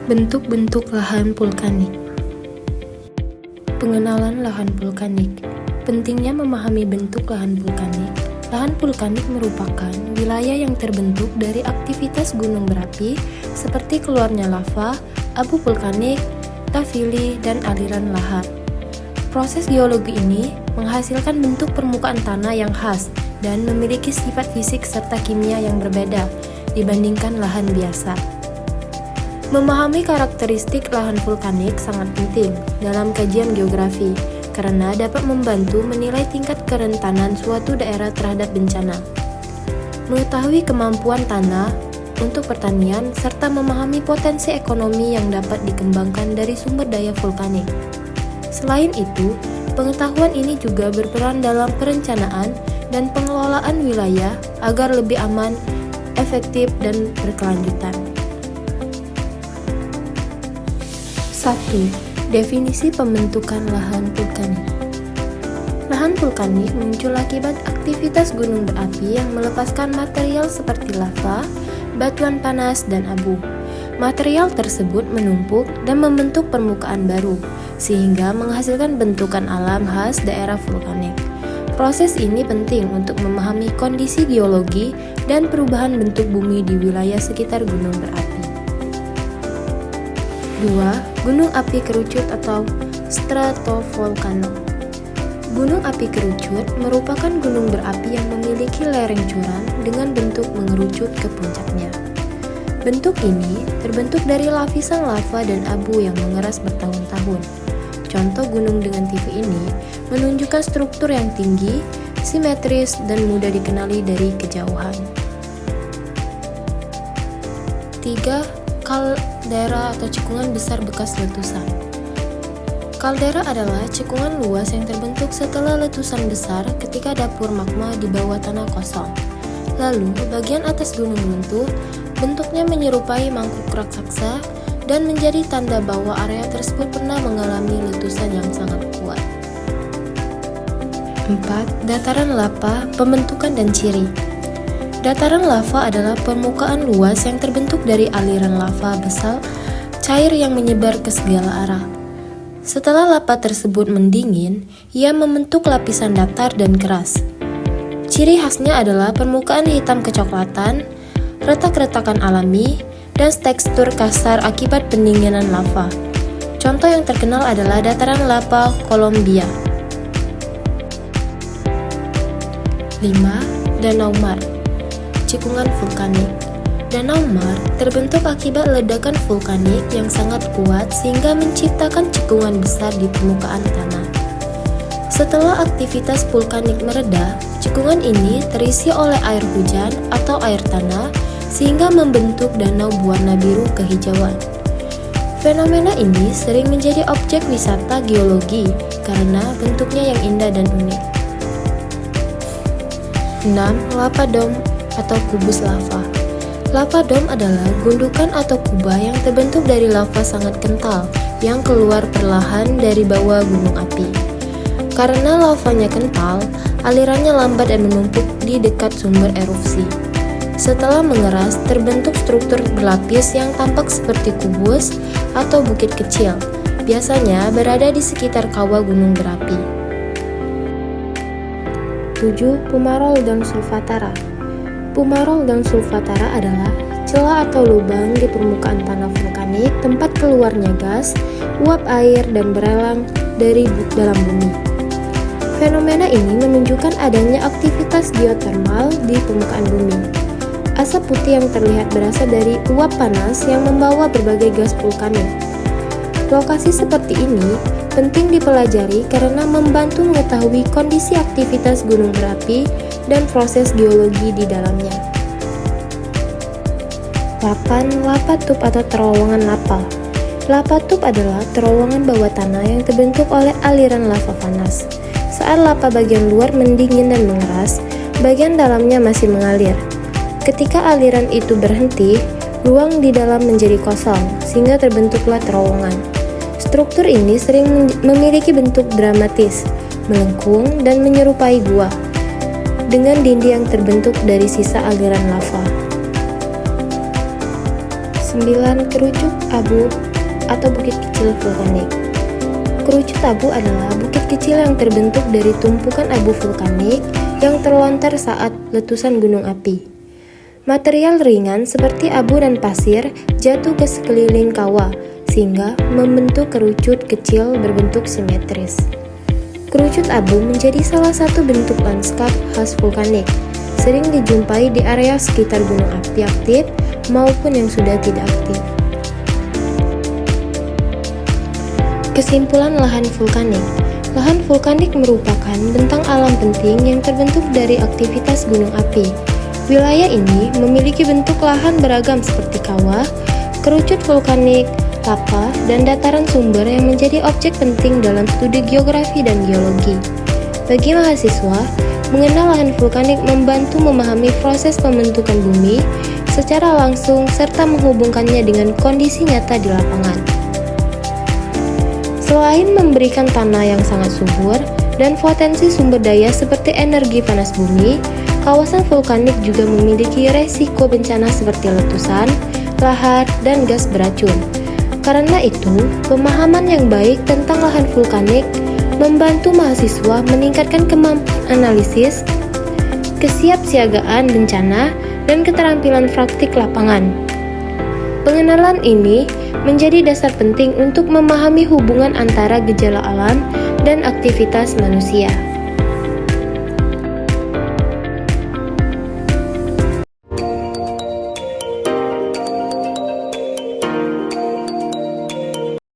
Bentuk-bentuk lahan vulkanik. Pengenalan lahan vulkanik. Pentingnya memahami bentuk lahan vulkanik. Lahan vulkanik merupakan wilayah yang terbentuk dari aktivitas gunung berapi seperti keluarnya lava, abu vulkanik, tafili, dan aliran lahar. Proses geologi ini menghasilkan bentuk permukaan tanah yang khas dan memiliki sifat fisik serta kimia yang berbeda dibandingkan lahan biasa. Memahami karakteristik lahan vulkanik sangat penting dalam kajian geografi karena dapat membantu menilai tingkat kerentanan suatu daerah terhadap bencana. Mengetahui kemampuan tanah untuk pertanian serta memahami potensi ekonomi yang dapat dikembangkan dari sumber daya vulkanik. Selain itu, pengetahuan ini juga berperan dalam perencanaan dan pengelolaan wilayah agar lebih aman, efektif, dan berkelanjutan. 1. Definisi pembentukan lahan vulkanik. Lahan vulkanik muncul akibat aktivitas gunung berapi yang melepaskan material seperti lava, batuan panas, dan abu. Material tersebut menumpuk dan membentuk permukaan baru, sehingga menghasilkan bentukan alam khas daerah vulkanik. Proses ini penting untuk memahami kondisi geologi dan perubahan bentuk bumi di wilayah sekitar gunung berapi. 2. Gunung api kerucut atau stratovolcano. Gunung api kerucut merupakan gunung berapi yang memiliki lereng curam dengan bentuk mengerucut ke puncaknya. Bentuk ini terbentuk dari lapisan lava dan abu yang mengeras bertahun-tahun. Contoh gunung dengan tipe ini menunjukkan struktur yang tinggi, simetris, dan mudah dikenali dari kejauhan. 3. Kaldera atau cekungan besar bekas letusan. Kaldera adalah cekungan luas yang terbentuk setelah letusan besar ketika dapur magma di bawah tanah kosong. Lalu, bagian atas gunung runtuh, bentuknya menyerupai mangkuk raksasa dan menjadi tanda bahwa area tersebut pernah mengalami letusan yang sangat kuat. 4. Dataran lava, pembentukan dan ciri. Dataran lava adalah permukaan luas yang terbentuk dari aliran lava basal cair yang menyebar ke segala arah. Setelah lava tersebut mendingin, ia membentuk lapisan datar dan keras. Ciri khasnya adalah permukaan hitam kecoklatan, retak-retakan alami, dan tekstur kasar akibat pendinginan lava. Contoh yang terkenal adalah dataran lava Columbia. 5. Danau Mar, cekungan vulkanik. Danau Mar terbentuk akibat ledakan vulkanik yang sangat kuat sehingga menciptakan cekungan besar di permukaan tanah. Setelah aktivitas vulkanik mereda, cekungan ini terisi oleh air hujan atau air tanah sehingga membentuk danau berwarna biru kehijauan. Fenomena ini sering menjadi objek wisata geologi karena bentuknya yang indah dan unik. 6. Lava dome atau kubus lava. Lava dome adalah gundukan atau kubah yang terbentuk dari lava sangat kental yang keluar perlahan dari bawah gunung api. Karena lavanya kental, alirannya lambat dan menumpuk di dekat sumber erupsi. Setelah mengeras, terbentuk struktur berlapis yang tampak seperti kubus atau bukit kecil, biasanya berada di sekitar kawah gunung berapi. 7. Pumarol dan Solfatara. Pumarol dan Solfatara adalah celah atau lubang di permukaan tanah vulkanik tempat keluarnya gas, uap air, dan berelang dari dalam bumi. Fenomena ini menunjukkan adanya aktivitas geotermal di permukaan bumi. Asap putih yang terlihat berasal dari uap panas yang membawa berbagai gas vulkanik. Lokasi seperti ini penting dipelajari karena membantu mengetahui kondisi aktivitas gunung berapi dan proses geologi di dalamnya. 8. Lava tube atau terowongan lava. Lava tube adalah terowongan bawah tanah yang terbentuk oleh aliran lava panas. Saat lava bagian luar mendingin dan mengeras, bagian dalamnya masih mengalir. Ketika aliran itu berhenti, ruang di dalam menjadi kosong, sehingga terbentuklah terowongan. Struktur ini sering memiliki bentuk dramatis, melengkung, dan menyerupai gua, dengan dinding yang terbentuk dari sisa aliran lava. 9. Kerucut abu atau bukit kecil vulkanik. Kerucut abu adalah bukit kecil yang terbentuk dari tumpukan abu vulkanik yang terlontar saat letusan gunung api. Material ringan seperti abu dan pasir jatuh ke sekeliling kawah sehingga membentuk kerucut kecil berbentuk simetris. Kerucut abu menjadi salah satu bentuk lanskap khas vulkanik, sering dijumpai di area sekitar gunung api aktif maupun yang sudah tidak aktif. Kesimpulan lahan vulkanik. Lahan vulkanik merupakan bentang alam penting yang terbentuk dari aktivitas gunung api. Wilayah ini memiliki bentuk lahan beragam seperti kawah, kerucut vulkanik, lava, dan dataran sumber yang menjadi objek penting dalam studi geografi dan geologi. Bagi mahasiswa, mengenal lahan vulkanik membantu memahami proses pembentukan bumi secara langsung serta menghubungkannya dengan kondisi nyata di lapangan. Selain memberikan tanah yang sangat subur dan potensi sumber daya seperti energi panas bumi, kawasan vulkanik juga memiliki resiko bencana seperti letusan, lahar, dan gas beracun. Karena itu, pemahaman yang baik tentang lahan vulkanik membantu mahasiswa meningkatkan kemampuan analisis, kesiapsiagaan bencana, dan keterampilan praktik lapangan. Pengenalan ini menjadi dasar penting untuk memahami hubungan antara gejala alam dan aktivitas manusia.